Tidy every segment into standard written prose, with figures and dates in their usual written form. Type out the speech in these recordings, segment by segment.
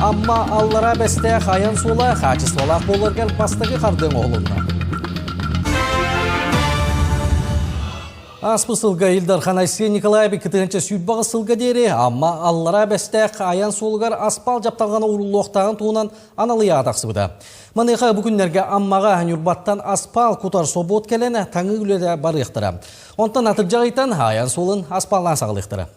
Amma allara beste hayan sola kachестволах болыргел бастагы кардың оғылына. Аспы сылға Илдархан Айсен Николаевы кітігінші сүйдбағы сылға дері, амма аллара бәстәқ аян солығар аспал жапталғаны ұрылуқтағын туынан аналы ядақсы бұда. Маныға бүгінлерге аммаға нүрбаттан аспал құтар собот кәлені таңы үледі бары ектірі. Онтан атып жағайтан аян солын аспалдан сағылықтыры.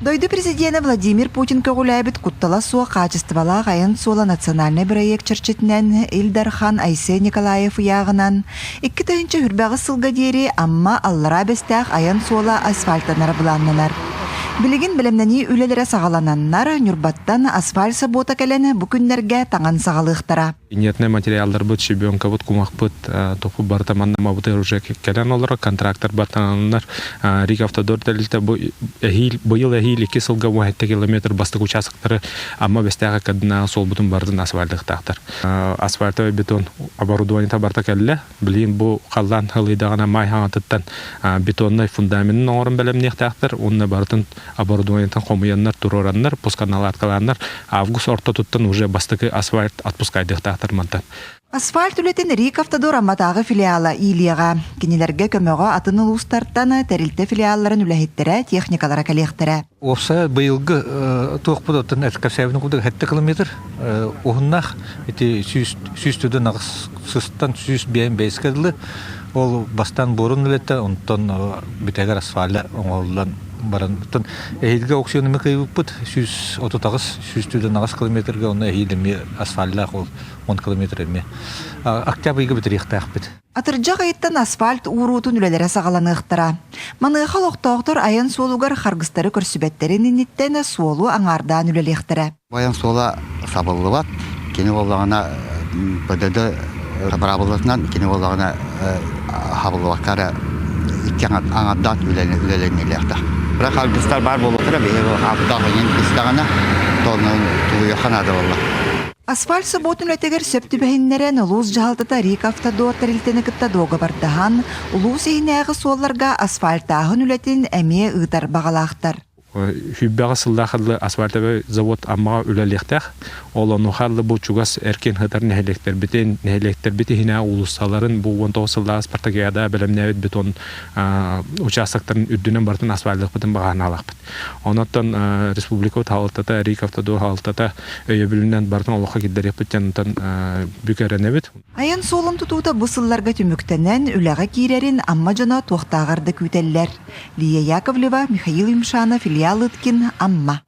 Дойды президенті Владимир Путин көгіләбіт құттала суа қачыстывала ғайын сола национальный проект чырчетінен Илдархан Айсен Николаев яғынан 2-тігінші үрбәғі сылға дері, амма аллара бәстәқ аян сола асфальтанар бұланнанар. Білігін білімнені үлелері сағалананнар, нүрбаттан асфальт сабота кәлені бүкіндерге таңан сағалықтара. Инертный материалдар бұд, шебенка бұд, құмақ бұд, тоқы бартаманнама бұд уже кәлен олар, контрактор бартананар, Рик автодор дәлілті бұйыл әхейл 2 сылға 10 километр бастық учасықтары, амма бәстәға кәдіна сол бұдың бардың асфальдық тақтар. Асфальтовый бетон оборудованиета барта кәлі, білейін бұл қалдан ғылыдағына май хаңатыттан бетонный фундаментін оңырын бәлемнеқ тақтар, онына бардың оборудованиетан қомыяннар, турораннар, пусканал аткаланнар, август орта туттан уже бастықы асфальт отпускайдық тақтар мантан. Асфальт үлетін Рик автодор амматағы филиала Илияға. Кенелерге көмөға атын ұлыстарттаны тәрілті филиалларын үләхеттері, техникалара кәлектері. Опса бұйылғы тоқ бұдатын әткәсәвінің құдығы 7 километр. Оғыннақ 100 түдің ағыз сұстан 100 бәйін бәйіскәділі. Ол бастан борын үлетті, онтан бітәгер асфальы оңғылдан баран. Әйілге аукционымы қайып бұд, 100 түдің ағыз километрге оны әйіліме асфальлақ ол 10 километр әме. Октябрьге бітірек бұд. Атыржақ айттан асфальт уруутун үлелері сағаланықтыра. Маныға лоқтауқтыр аян солуғар қарғыстары көрсібеттерін инеттен солу аңардан үлелектірі. Аян сола сабылы бат, кені болағына бұдады сабырабылысынан, кені болағына хабылы баттары аңардан үлеленелерді. Бірақ албыстар бар болуқыра, абыдағын істағына тоның тұлығы қанады болы. Асфальт саботын өтегер сөпті бәйіннерен ұлуыз жағалтыта Рик автодор тәрілтені күтті доғы бардыған, ұлуыз ейінәғы солларға асфальтағын үлетін әме ұйтар бағалақтар. Хүббәғы сылдақылы асфальтовый завод аммаға үләлектәқ, ол онуқарлы бұл чугас әркен ғыдар нәхелектер біті хина ұлысталарын бұл 19 сылдағы Спартакиада бәлемнәвет бетон участықтарын үддінен бартын асфальтық бұтын бағаны алақ біт. Онаттан республика талықтата, Рик автодор талықтата өйе білінен бартын олыққа кеддерек біттен бүкәрінәвет. Аян солын тұтуыта бұсылларға түміктенен үләға кейрерін амма жана тоқтағарды күйтеллер. Лия Яковлева, Михаил Имшанов, Илья Лыткин, Амма.